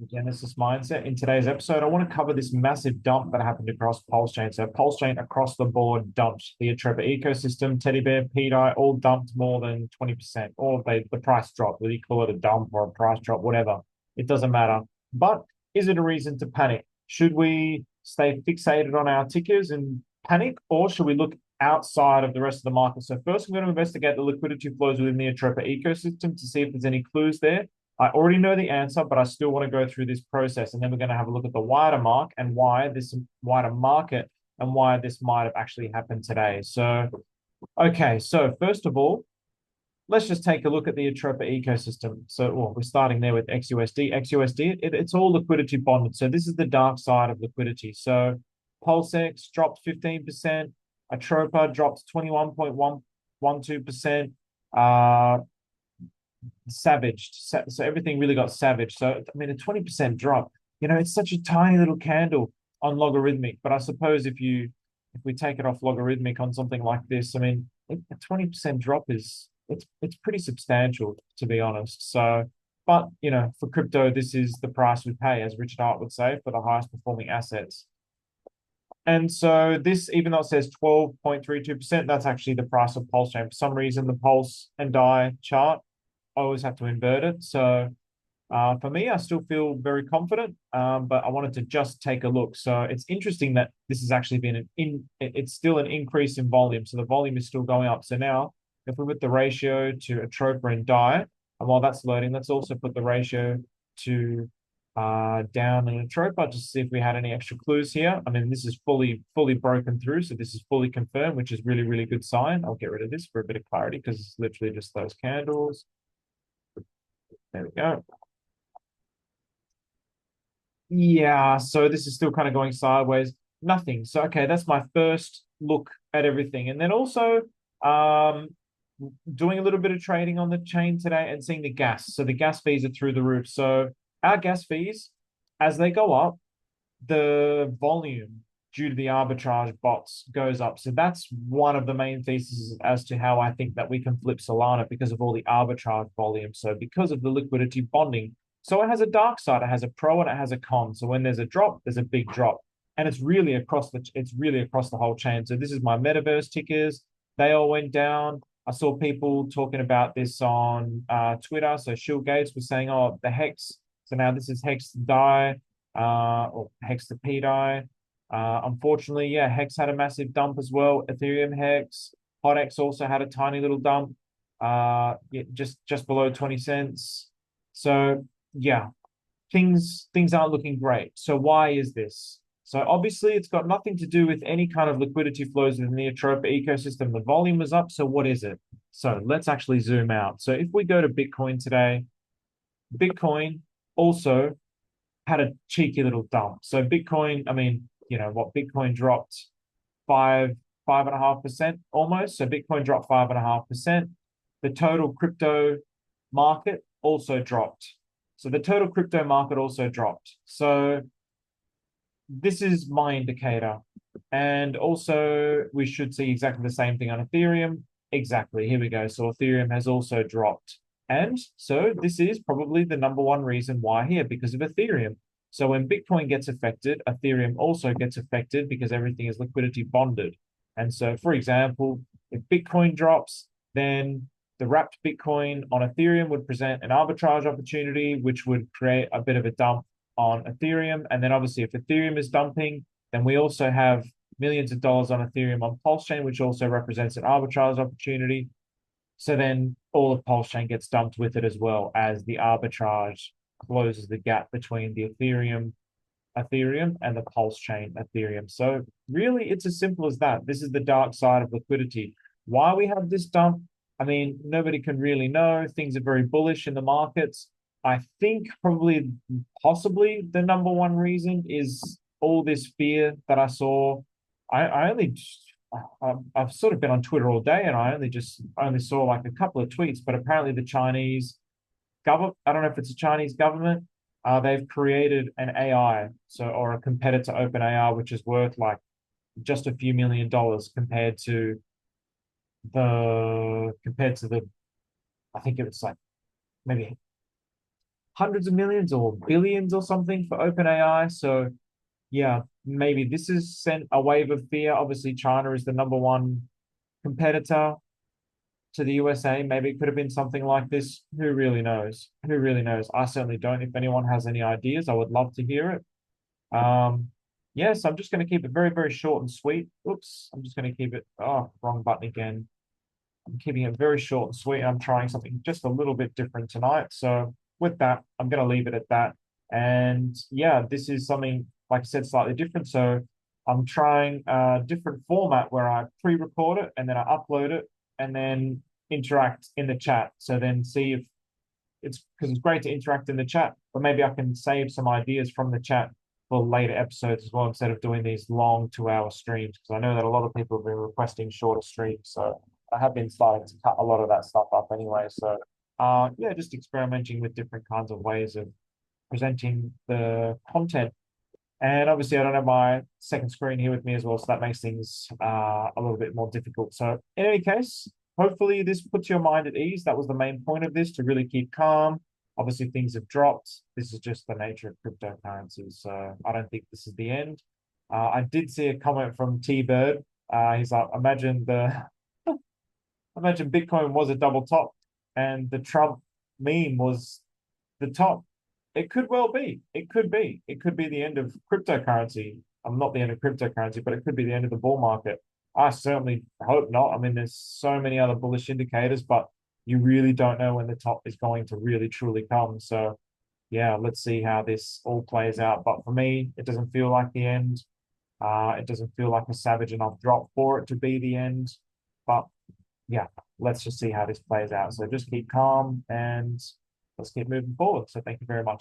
Genesis mindset. In today's episode, I want to cover this massive dump that happened across Pulsechain. So Pulsechain across the board dumped the Atropa ecosystem, Teddy Bear, PDAI, all dumped more than 20%. Or the price drop, whether you call it a dump or a price drop, whatever. It doesn't matter. But is it a reason to panic? Should we stay fixated on our tickers and panic, or should we look outside of the rest of the market? So first, I'm going to investigate the liquidity flows within the Atropa ecosystem to see if there's any clues there. I already know the answer, but I still want to go through this process. And then we're going to have a look at the wider mark and why this wider market and why this might have actually happened today. So, okay. So first of all, let's just take a look at the Atropa ecosystem. So well, we're starting there with XUSD. XUSD, it's all liquidity bonded. So this is the dark side of liquidity. So PulseX dropped 15%. Atropa dropped 21.112%. Savaged. So everything really got savaged. So I mean, a 20% drop. It's such a tiny little candle on logarithmic. But I suppose if we take it off logarithmic on something like this, I mean, a 20% drop is it's pretty substantial, to be honest. So, but for crypto, this is the price we pay, as Richard Hart would say, for the highest performing assets. And so this, even though it says 12.32%, that's actually the price of Pulsechain. For some reason, the Pulse and DAI chart, I always have to invert it. So for me, I still feel very confident, but I wanted to just take a look. So it's interesting that this has actually been it's still an increase in volume. So the volume is still going up. So now if we put the ratio to Atropa and DAI, and while that's loading, let's also put the ratio to down in Atropa just to see if we had any extra clues here. I mean, this is fully broken through. So this is fully confirmed, which is really, really good sign. I'll get rid of this for a bit of clarity because it's literally just those candles. There we go. Yeah, so this is still kind of going sideways. Nothing. So, okay, that's my first look at everything. And then also doing a little bit of trading on the chain today and seeing the gas. So the gas fees are through the roof. So our gas fees, as they go up, the volume due to the arbitrage bots goes up. So that's one of the main theses as to how I think that we can flip Solana because of all the arbitrage volume. So because of the liquidity bonding. So it has a dark side, it has a pro and it has a con. So when there's a drop, there's a big drop. And it's really across the whole chain. So this is my metaverse tickers. They all went down. I saw people talking about this on Twitter. So Shield Gates was saying, oh, the Hex. So now this is Hex DAI, or Hex the pDAI. Unfortunately, yeah, Hex had a massive dump as well. Ethereum Hex, HotX also had a tiny little dump, yeah, just below 20 cents. So yeah, things aren't looking great. So why is this? So obviously it's got nothing to do with any kind of liquidity flows within the Atropa ecosystem. The volume is up. So what is it? So let's actually zoom out. So if we go to Bitcoin today, Bitcoin also had a cheeky little dump. So Bitcoin, I mean, what Bitcoin dropped 5.5% almost. So Bitcoin dropped 5.5%. The total crypto market also dropped. So the total crypto market also dropped. So this is my indicator. And also we should see exactly the same thing on Ethereum. Exactly. Here we go. So Ethereum has also dropped. And so this is probably the number one reason why here, because of Ethereum. So when Bitcoin gets affected, Ethereum also gets affected because everything is liquidity bonded. And so, for example, if Bitcoin drops, then the wrapped Bitcoin on Ethereum would present an arbitrage opportunity, which would create a bit of a dump on Ethereum. And then obviously if Ethereum is dumping, then we also have millions of dollars on Ethereum on Pulsechain, which also represents an arbitrage opportunity. So then all of Pulsechain gets dumped with it as well as the arbitrage closes the gap between the Ethereum and the Pulsechain Ethereum. So really, it's as simple as that. This is the dark side of liquidity. Why we have this dump, I mean, nobody can really know. Things are very bullish in the markets. I think probably, possibly the number one reason is all this fear that I saw. I've sort of been on Twitter all day, and I only saw like a couple of tweets. But apparently, the Chinese government, I don't know if it's a Chinese government, they've created an AI, or a competitor to OpenAI, which is worth like just a few $1 million compared to the, I think it was like maybe hundreds of millions or billions or something for OpenAI. So yeah, maybe this has sent a wave of fear. Obviously, China is the number one competitor to the USA. Maybe it could have been something like this. Who really knows? Who really knows? I certainly don't. If anyone has any ideas, I would love to hear it. Yes, I'm just going to keep it very, very short and sweet. Oops, I'm just going to keep it. Oh, wrong button again. I'm keeping it very short and sweet. I'm trying something just a little bit different tonight. So with that, I'm going to leave it at that. And yeah, this is something, like I said, slightly different. So I'm trying a different format where I pre-record it and then I upload it and then interact in the chat. So then see if it's because it's great to interact in the chat, but maybe I can save some ideas from the chat for later episodes as well instead of doing these long 2 hour streams. Because I know that a lot of people have been requesting shorter streams. So I have been starting to cut a lot of that stuff up anyway. So yeah, just experimenting with different kinds of ways of presenting the content. And obviously, I don't have my second screen here with me as well, so that makes things a little bit more difficult. So, in any case, hopefully, this puts your mind at ease. That was the main point of this, to really keep calm. Obviously, things have dropped. This is just the nature of cryptocurrencies. So, I don't think this is the end. I did see a comment from T Bird. He's like, imagine Bitcoin was a double top, and the Trump meme was the top. It could well be. It could be. It could be the end of cryptocurrency. I'm not the end of cryptocurrency, but it could be the end of the bull market. I certainly hope not. I mean, there's so many other bullish indicators, but you really don't know when the top is going to really truly come. So, yeah, let's see how this all plays out. But for me, it doesn't feel like the end. It doesn't feel like a savage enough drop for it to be the end. But yeah, let's just see how this plays out. So just keep calm and let's keep moving forward. So thank you very much.